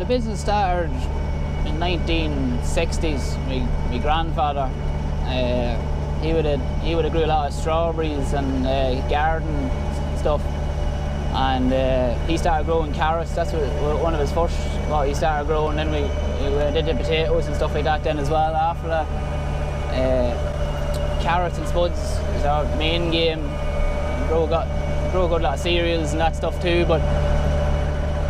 the business started in 1960s. My grandfather, he would have grew a lot of strawberries and garden stuff, and he started growing carrots. That's one of his first what he started growing. Then we did the potatoes and stuff like that then as well after that. Carrots and spuds is our main game. Grow a good lot of cereals and that stuff too, but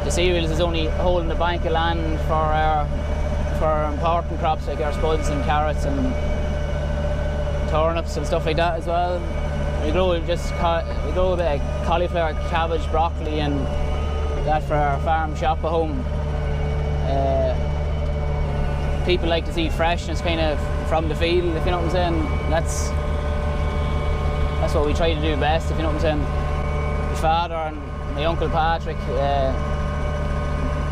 the cereals is only holding the bank of land for our important crops like our spuds and carrots and turnips and stuff like that as well. We grow a bit of cauliflower, cabbage, broccoli and that for our farm shop at home. People like to see freshness kind of from the field, if you know what I'm saying. That's what we try to do best, if you know what I'm saying. My father and my uncle Patrick,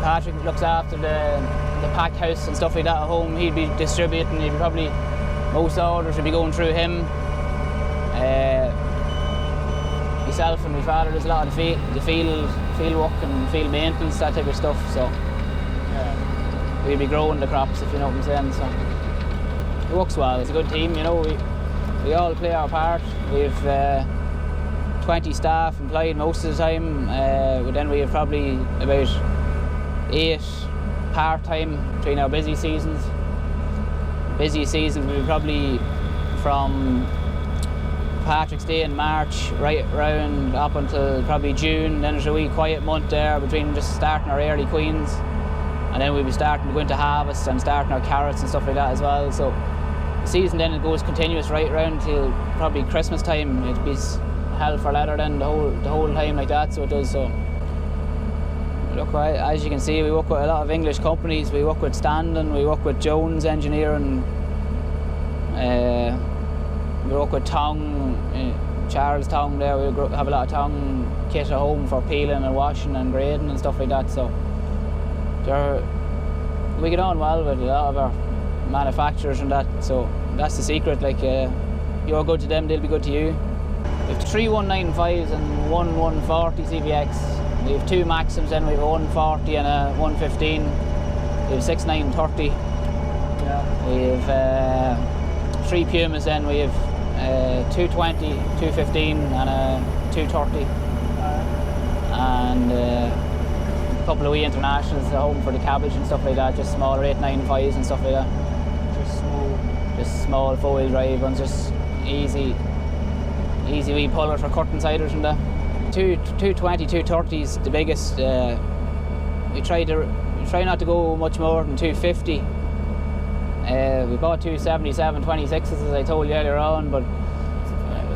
Patrick looks after the pack house and stuff like that at home. He'd be distributing, most orders would be going through him. Myself and my father does a lot of the field work and field maintenance, that type of stuff. So we'd be growing the crops, if you know what I'm saying. So it works well. It's a good team, you know. We all play our part. We've 20 staff employed most of the time. Then we have probably about 8 part-time between our busy seasons. Busy seasons we probably from Patrick's Day in March right round up until probably June. Then there's a wee quiet month there between just starting our early queens, and then we'll be starting to go into harvest and starting our carrots and stuff like that as well. So the season then it goes continuous right round till probably Christmas time. It'd be hell for leather then the whole time like that. So it does. So look, as you can see, we work with a lot of English companies. We work with Standon, we work with Jones Engineering, we work with Tong, Charles Tong there. We have a lot of Tong kit at home for peeling and washing and grading and stuff like that. So we get on well with a lot of our manufacturers and that. So that's the secret. Like you're good to them, they'll be good to you. We have 3 195s and 1 140 CVX. We have 2 Maxims, then we have a 140 and a 115. We have 6 930. Yeah. We have 3 Pumas, then we have 220, 215 and a 230. And a couple of wee internationals at home for the cabbage and stuff like that, just smaller 895s and stuff like that. Just small 4-wheel drive ones, just easy wee puller for curtain siders and that. 220, 230s the biggest. We try not to go much more than 250. We bought 277 26s as I told you earlier on, but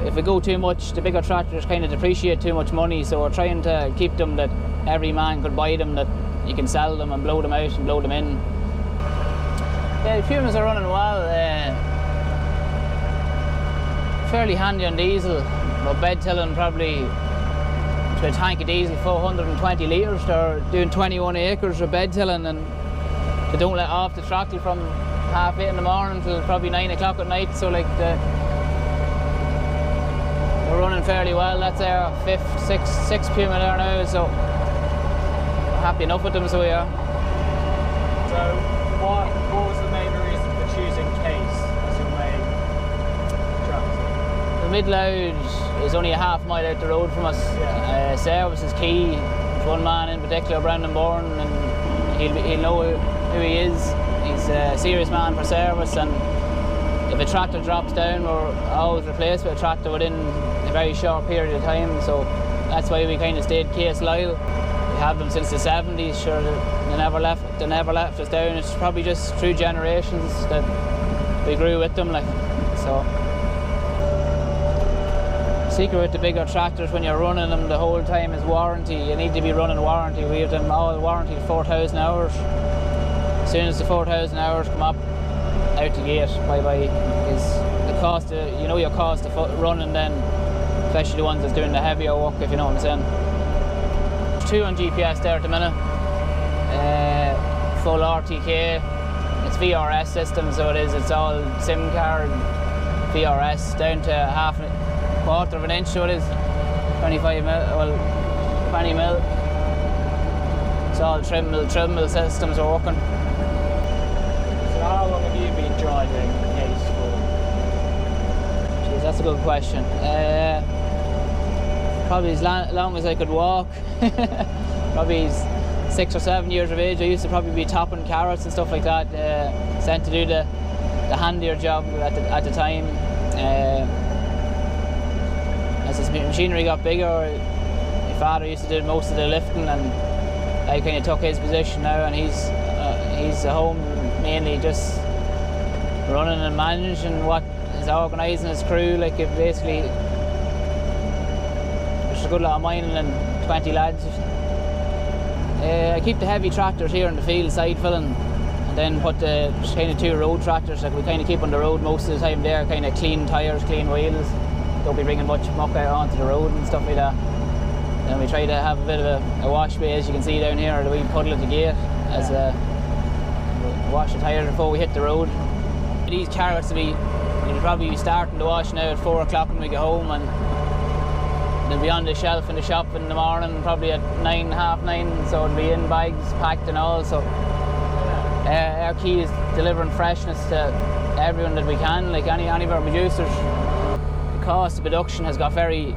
if we go too much, the bigger tractors kind of depreciate too much money, so we're trying to keep them that every man could buy them, that you can sell them and blow them out and blow them in. Yeah, the Pumas are running well. Fairly handy on diesel, but bed tilling probably to a tank of diesel 420 litres. They're doing 21 acres of bed tilling, and they don't let off the tractor from 8:30 in the morning till probably 9 o'clock at night. So like they're running fairly well. That's our 5th, 6th Puma there now, so we're happy enough with them, so we are. So what was the main reason for choosing Case as your main tractor? The mid-load is only a half mile out the road from us. Yeah. Service is key. There's one man in particular, Brendan Bourne, and he'll know who he is. He's a serious man for service, and if a tractor drops down, we're always replaced with a tractor within a very short period of time. So that's why we kind of stayed Case loyal. We have them since the 70s. Sure, they never left us down. It's probably just through generations that we grew with them. Like so. Secret with the bigger tractors, when you're running them the whole time, is warranty. You need to be running warranty. We have them all warranted 4,000 hours. As soon as the 4,000 hours come up, out the gate, bye-bye. Because the cost of, your cost of running then, especially the ones that's doing the heavier work, if you know what I'm saying. 2 on GPS there at the minute. Full RTK. It's VRS system, so it is. It's all SIM card, VRS, down to quarter of an inch, so it is 25 mil, well 20 mil. So all trimble systems are working. So how long have you been driving Case for? Jeez, that's a good question. Probably as long as I could walk. Probably 6 or 7 years of age. I used to probably be topping carrots and stuff like that. Sent to do the handier job at the time. As this machinery got bigger, my father used to do most of the lifting, and I kind of took his position now, and he's at home mainly just running and managing what is organising his crew. Like, it basically, there's a good lot of mining and 20 lads. I keep the heavy tractors here in the field side filling, and then put the kind of 2 road tractors that we kind of keep on the road most of the time. There, kind of clean tyres, clean wheels, don't be bringing much muck out onto the road and stuff like that. And we try to have a bit of a wash bay, as you can see down here, the wee puddle at the gate, as we wash the tyres before we hit the road. These carrots we'll probably be starting to wash now at 4 o'clock when we get home, and they'll be on the shelf in the shop in the morning, probably at 9, half 9, so it'll be in bags, packed and all. So our key is delivering freshness to everyone that we can, like any of our producers. The cost of production has got very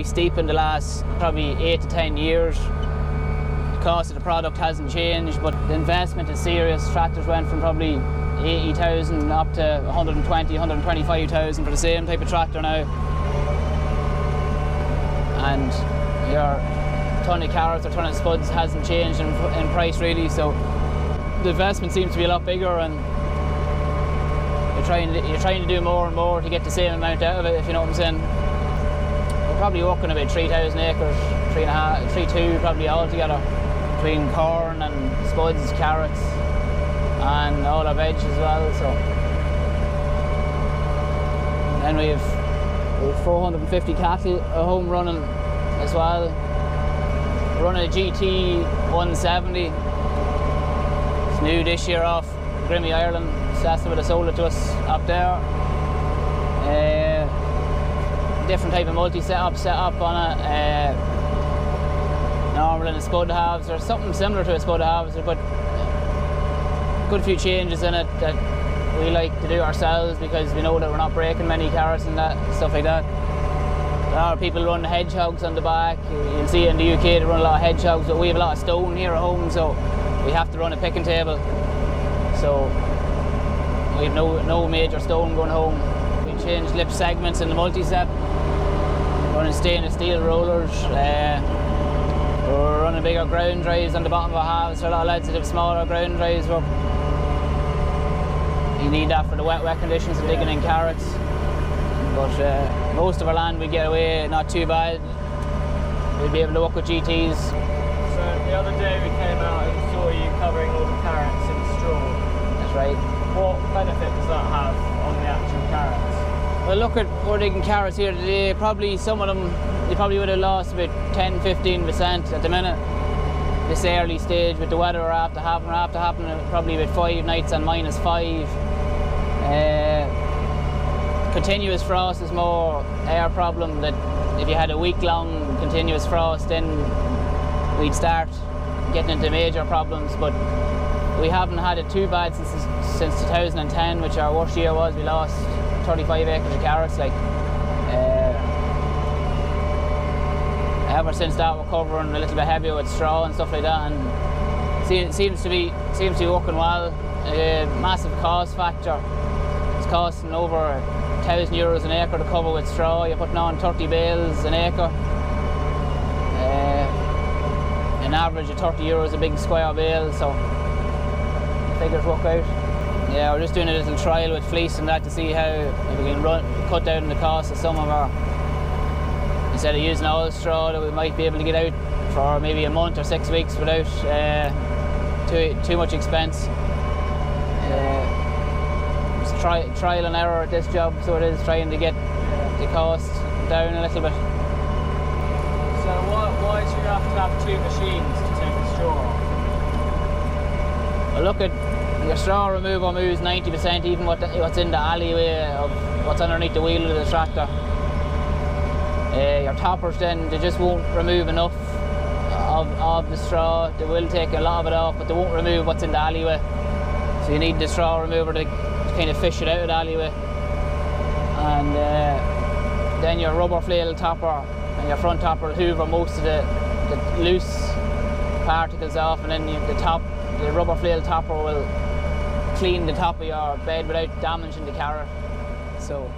steep in the last probably 8 to 10 years. The cost of the product hasn't changed, but the investment is serious. Tractors went from probably 80,000 up to 120, 125,000 for the same type of tractor now. And your ton of carrots or ton of spuds hasn't changed in price really, so the investment seems to be a lot bigger, and you're trying to do more and more to get the same amount out of it, if you know what I'm saying. We're probably working about 3,000 acres, 3.2 probably altogether, between corn and spuds, carrots, and all our veg as well. So then we have 450 cattle at home running as well. We're running a GT 170. It's new this year off Grimmy, Ireland. That's what they sold it to us up there. Different type of multi set up on it. Normal in a spud halves, or something similar to a spud halves, but a good few changes in it that we like to do ourselves, because we know that we're not breaking many carrots and that stuff like that. A lot of people run hedgehogs on the back. You'll see in the UK they run a lot of hedgehogs, but we have a lot of stone here at home, so we have to run a picking table. So we have no major stone going home. We changed lip segments in the multi-set, running stainless steel rollers. We're running bigger ground drives on the bottom of our halves. So a lot of lads that have smaller ground drives. You need that for the wet conditions of digging in carrots. But most of our land we get away not too bad. We'll be able to work with GTs. So the other day we came out and saw you covering all the carrots in straw. That's right. What benefit does that have on the actual carrots? Well, look at we're digging carrots here today. Probably some of them, they probably would have lost about 10-15% at the minute. This early stage with the weather we're after having probably about 5 nights on -5. Continuous frost is more our problem, that if you had a week-long continuous frost, then we'd start getting into major problems. But we haven't had it too bad since 2010, which our worst year was. We lost 35 acres of carrots. Ever since that, we're covering a little bit heavier with straw and stuff like that, and it seems to be working well. Massive cost factor. It's costing over €1,000 an acre to cover with straw. You're putting on 30 bales an acre. An average of €30 a big square bale, so figures work out. Yeah, we're just doing a little trial with fleece and that to see how if we can cut down the cost of some of our, instead of using all straw, that we might be able to get out for maybe a month or 6 weeks without too much expense. It's trial and error at this job, so it is trying to get the cost down a little bit. So why do you have to have 2 machines to take the straw off? Well, look at your straw removal moves 90%, even what's in the alleyway of what's underneath the wheel of the tractor. Your toppers then, they just won't remove enough of the straw. They will take a lot of it off, but they won't remove what's in the alleyway. So you need the straw remover to kind of fish it out of the alleyway. And then your rubber flail topper and your front topper will hoover most of the loose particles off, and then the rubber flail topper will clean the top of your bed without damaging the carrot. So